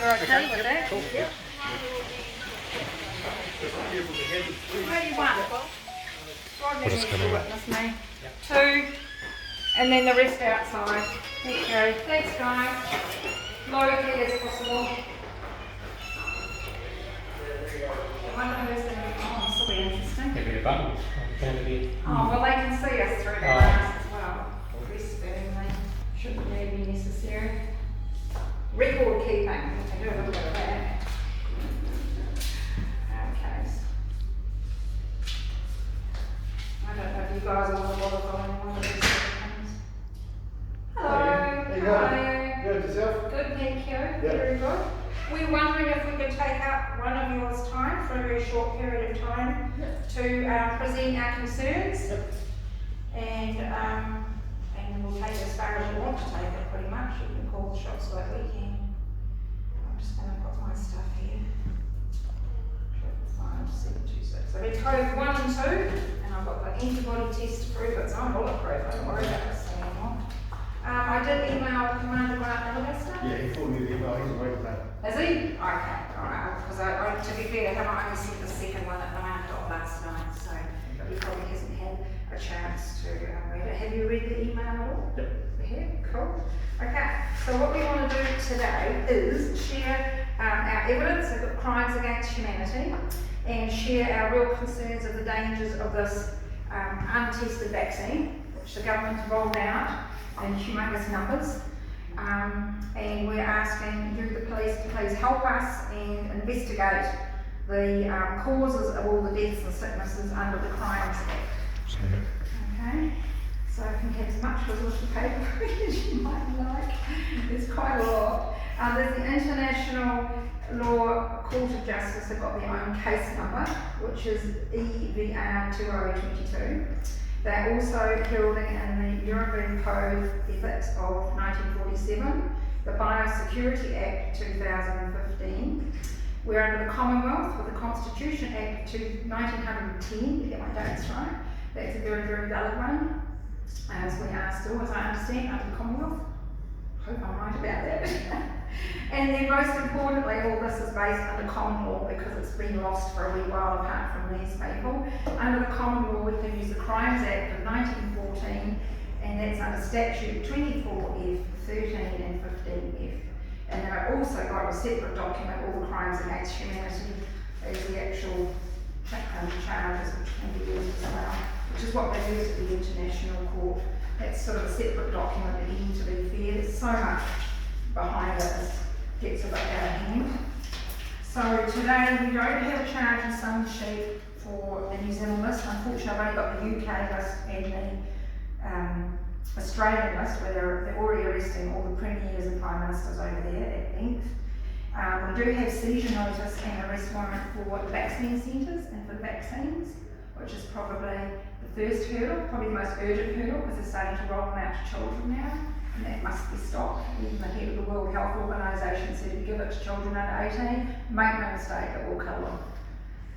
you're okay with that? Cool. Yep. What do you want? What is coming up? Witness me. 2, and then the rest outside. There you go. Thanks, guys. Locally as possible. I wonder who's going to be on. This will be interesting. Maybe a button. Oh, well, they can see us through the glass as well. Rest sparingly. Shouldn't really be necessary. Record keeping. We can do a little bit of that. Okay. I don't know if you guys want to bother following one of these things. Hello. How you How are going? you? Good, yourself? Good, thank you. Yeah. Very good. We're wondering if we could take up one of yours time for a very short period of time to present our concerns. Yep. And we'll take it as far as you want to take it, pretty much. You can call the shots like we can. I'm just going to put my stuff here. 5, 7, 2, 6. So we code 1 and 2, and I've got the antibody test to prove it's on bulletproof. Don't worry about this thing anymore. I did email Commander Grant Alabaster. Yeah, he called me the email, he's away today. Is he? Okay, alright. Because to be fair to him, I only sent the second one at 9 o'clock last night, so he probably hasn't had a chance to read it. Have you read the email at all? Yep. Yeah, cool. Okay, so what we want to do today is share our evidence of crimes against humanity and share our real concerns of the dangers of this untested vaccine, which the government have rolled out in humongous numbers. And we're asking you, the police, to please help us and investigate the causes of all the deaths and sicknesses under the Crimes Act. Okay, so I can have as much of a little paper as you might like. There's quite a lot. There's the International Law Court of Justice have got their own case number, which is EVR 2022. They're also heralding in the European Code Ethics of 1947, the Biosecurity Act 2015. We're under the Commonwealth with the Constitution Act 1910, to get my dates right. That's a very, very valid one. As we are still, as I understand, under the Commonwealth. Hope I'm right about that. And then most importantly, all this is based under common law because it's been lost for a wee while apart from these people. Under the common law, we can use the Crimes Act of 1914, and that's under statute 24F, 13 and 15F. And then I've also got a separate document, all the crimes against humanity, as the actual charges which can be used as well, which is what they use at the International Court. That's sort of a separate document again, to be fair. There's so much behind it, it gets a bit out of hand. So today we don't have a charge and sum sheet for the New Zealand list. Unfortunately, I've only got the UK list and the Australian list, where they're already arresting all the premiers and prime ministers over there at length. We do have seizure notice and arrest warrant for the vaccine centres and for the vaccines, which is probably the first hurdle, probably the most urgent hurdle, because they're starting to roll them out to children now, and that must be stopped. Even the head of the World Health Organisation said if you give it to children under 18, make no mistake, it will kill them.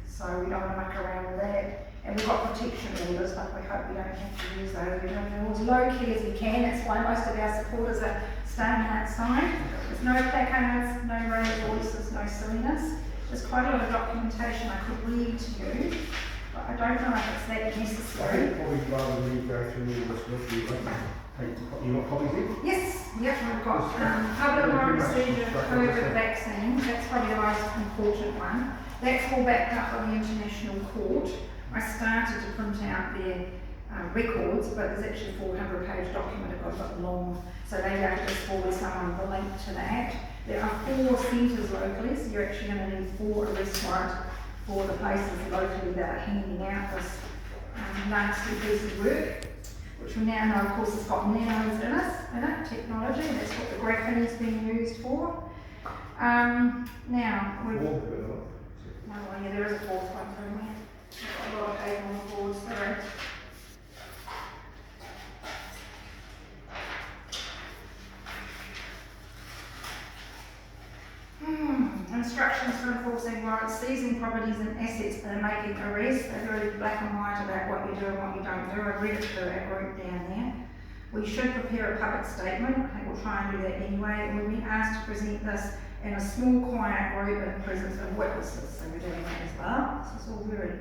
So we don't want to muck around with that. And we've got protection orders, but we hope we don't have to use those. We're doing it as low key as we can. That's why most of our supporters are staying outside. There's no placards, no raised voices, no silliness. There's quite a lot of documentation I could read to you, but I don't know if it's that I necessary. think probably rather than you go through all this with you, you got copies here? Yes, yep, we've got public warrant procedure for COVID vaccines. That's probably the most important one. That's all backed up by the International Court. I started to print out their records, but there's actually a 400-page document. It got a bit long, so maybe I could just forward someone the link to that. There are 4 centres locally, so you're actually going to need 4 arrest warrants for the places locally that are handing out this nasty piece of work, which we now know, of course, has got nanos in it, technology. That's what the graphene is being used for. Now, we've... Oh, yeah, there is a 4th one through there. I've got a lot of paper on the board, sorry. Instructions for enforcing warrants, seizing properties and assets and making arrests. They're very black and white about what you do and what you don't do. I've read it to our group down there. We should prepare a public statement. I think we'll try and do that anyway. And we've been asked to present this and a small quiet group in the presence of witnesses. So we're doing that as well. This is all very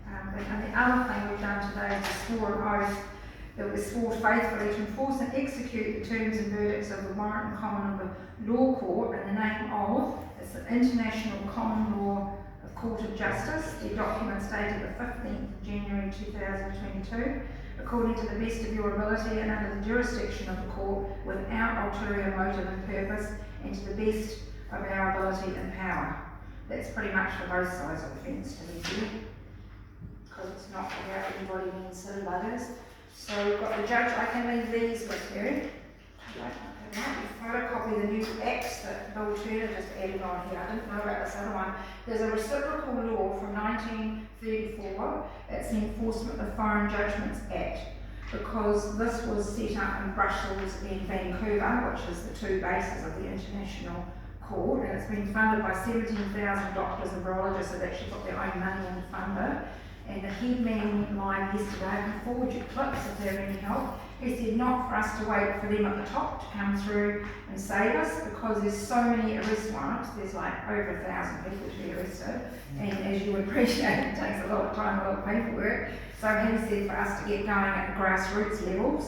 and the other thing we've done today is to swore an oath that we swore faithfully to enforce and execute the terms and verdicts of the Warrant and Common of the Law Court in the name of, it's the International Common Law of Court of Justice, the document dated the 15th January 2022, according to the best of your ability and under the jurisdiction of the court, without ulterior motive and purpose, and to the best of our ability and power. That's pretty much for both sides of the fence to be fair, because it's not about anybody being silly buggers. So we've got the judge, I can leave these with you. I'd like to photocopy the new acts that Bill Turner just added on here. I didn't know about this other one. There's a reciprocal law from 1934. It's the Enforcement of Foreign Judgments Act, because this was set up in Brussels and Vancouver, which is the two bases of the International Court, and it's been funded by 17,000 doctors and virologists that actually put their own money in to fund it. And the head man went live yesterday. I can forward you clips if they have any help. He said not for us to wait for them at the top to come through and save us, because there's so many arrest warrants. There's like over 1,000 people to be arrested, and as you would appreciate, it takes a lot of time, a lot of paperwork. So he said for us to get going at the grassroots levels.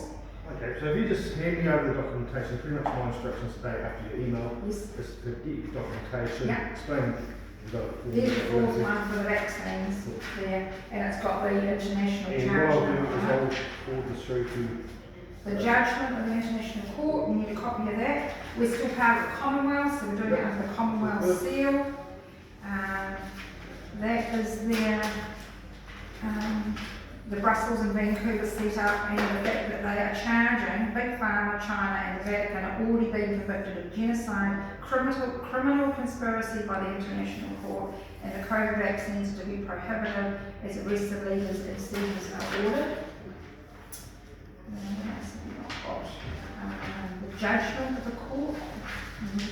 Okay, so if you just hand me over the documentation, pretty much my instructions today after your email, Yes. is to get your documentation, Yeah. explain There's the fourth one for the vaccines there, and it's got the international and charge what I'll do number is on it. I'll forward this through to The judgment of the International Court, we need a copy of that. We're still part of the Commonwealth, so we're doing it under the Commonwealth seal. That is the Brussels and Vancouver set up, and the fact that they are charging Big Pharma, China and the Vatican are already being convicted of genocide, criminal conspiracy by the International Court, and the COVID vaccines to be prohibited as arrests of leaders and seizures are ordered. The judgment of the court,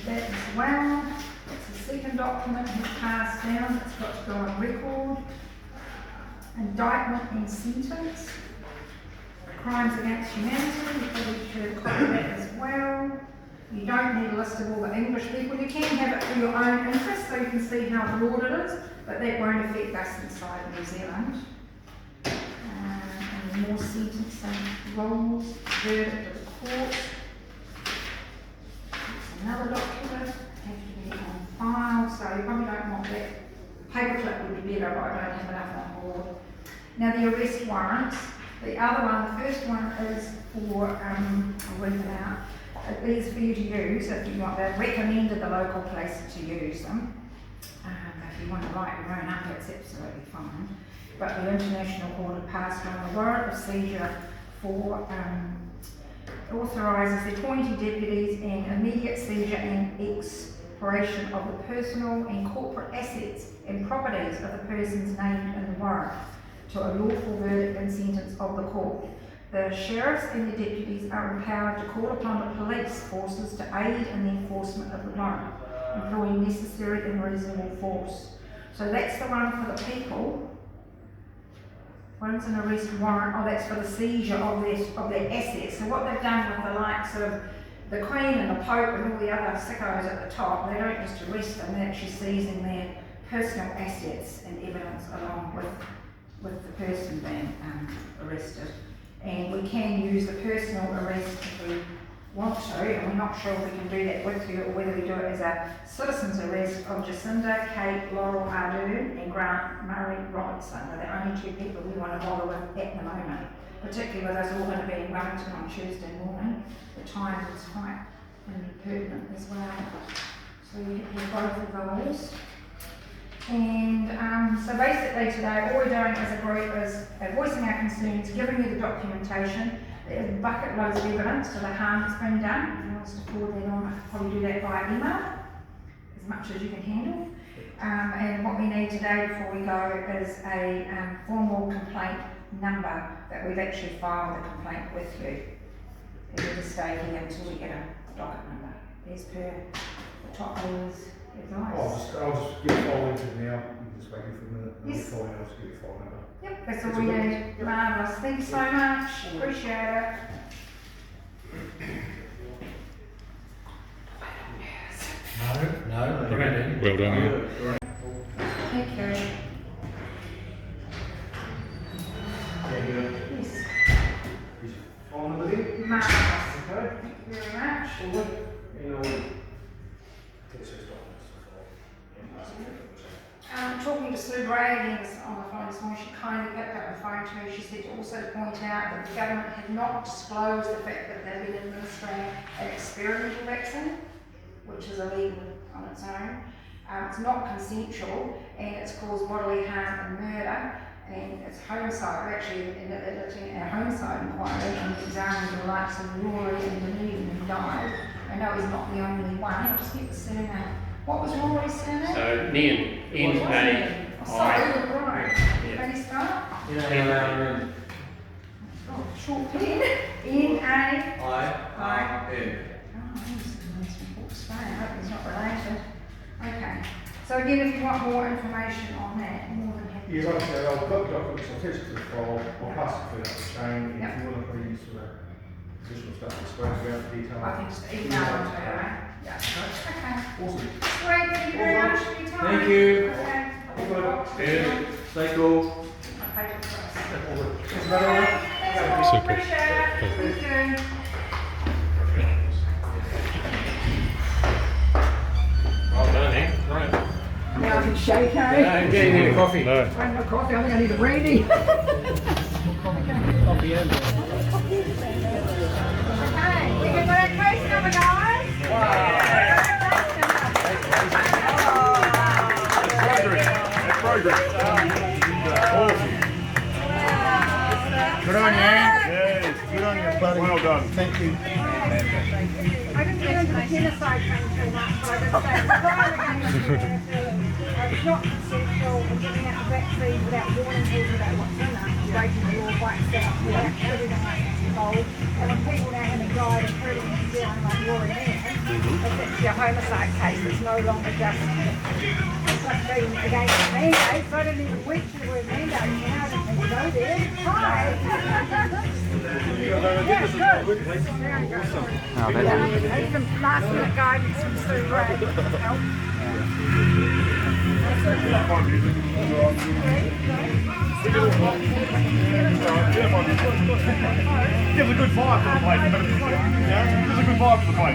that as well. It's the second document he's passed down. It's got to go on record. Indictment and sentence. Crimes against humanity, you probably should copy that as well. You don't need a list of all the English people. You can have it for your own interest so you can see how broad it is, but that won't affect us inside New Zealand. And more sentencing rules, verdict of the court. It's another document, have to be on file, so you probably don't want that. Paperclip would be better, but I don't have enough on board. Now the arrest warrants, the other one, the first one is for, I'll read it out. It is for you to use if you want. They've recommended the local place to use them. If you want to write your own up, that's absolutely fine. But the International Court have passed on a warrant of seizure for authorises the appointed deputies and immediate seizure and exploration of the personal and corporate assets and properties of the persons named in the warrant to a lawful verdict and sentence of the court. The sheriffs and the deputies are empowered to call upon the police forces to aid in the enforcement of the warrant, employing necessary and reasonable force. So that's the one for the people. One's an arrest warrant, oh that's for the seizure of their assets. So what they've done with the likes of the Queen and the Pope and all the other sickos at the top, they don't just arrest them, they're actually seizing their personal assets and evidence along with the person being arrested. And we can use the personal arrest if we want to, and we're not sure if we can do that with you or whether we do it as a citizen's arrest of Jacinda Ardern and Grant Murray Robertson. They're the only two people we want to bother with at the moment, particularly with us all going to be in Wellington on Tuesday morning. The time is quite pertinent as well. So you have both of those. And so basically today all we're doing as a group is voicing our concerns, giving you the documentation. There's bucket loads of evidence to the harm that's been done. If you want us to forward that on, I can probably do that via email, as much as you can handle. And what we need today before we go is a formal complaint number that we've actually filed the complaint with you. And we'll just stay here until we get a docket number. As per the top lawyer's advice. I'll just get a file into it now. You can just wait here for a minute. Yes. I'll just get your file number. Yep, that's all we need. Marvellous. Thank you so much. Appreciate it. No. Well done. Thank you. Yes. On the video. Marvellous. Okay. Thank you very much. Talking to Sue Braggins on the phone this morning, she kindly picked up the phone to me. She said also to point out that the government had not disclosed the fact that they've been administering an experimental vaccine, which is illegal on its own. It's not consensual and it's caused bodily harm and murder. And it's homicide, we're actually in a homicide inquiry and examining the likes of Rory and Dunedin who died. I know he's not the only one, I'll just get the surname. What was Rory's surname? So, Nian. N-A. Sorry, you're right. Can you spell it? Oh, short pen. N-A. I-R-N. Oh, he's from Australia, I hope he's not related. Okay. So again, if you want more information on that, more than happy. Yeah, like I said, I've got the documents, I'll test to the file, I'll pass it through up the chain, Yep. if you want to put any sort of additional stuff to spoke about the detail. I can just email them to her, right? Yeah. Okay. Awesome. Great, thank you very much for your time. Thank you. Okay. Good. Stay cool. Okay, Super. appreciate it. Thank you. Well done, eh? Right. Now I can shake, eh? Yeah, getting me a coffee. No. I have no coffee, I think I need a brandy. Okay, we can go to case number, guys. Good on you, Yes, good on you, buddy. Well done. Thank you. I didn't get into the genocide thing too much, but I did say it's crime against humanity. It's not consensual and giving out the vaccine without warning people about what's in it, breaking the law by itself without everything that's involved. And when people now having died and hurting in New Zealand like Rory Mann, it's actually a homicide case. It's no longer just being against the mandate, so I didn't even mention the word mandate. Now I don't think go there. Hi! Yeah, good. There you go. Even last minute guidance from Sue Gray. Gives a good vibe to the place. Gives a good vibe to the place.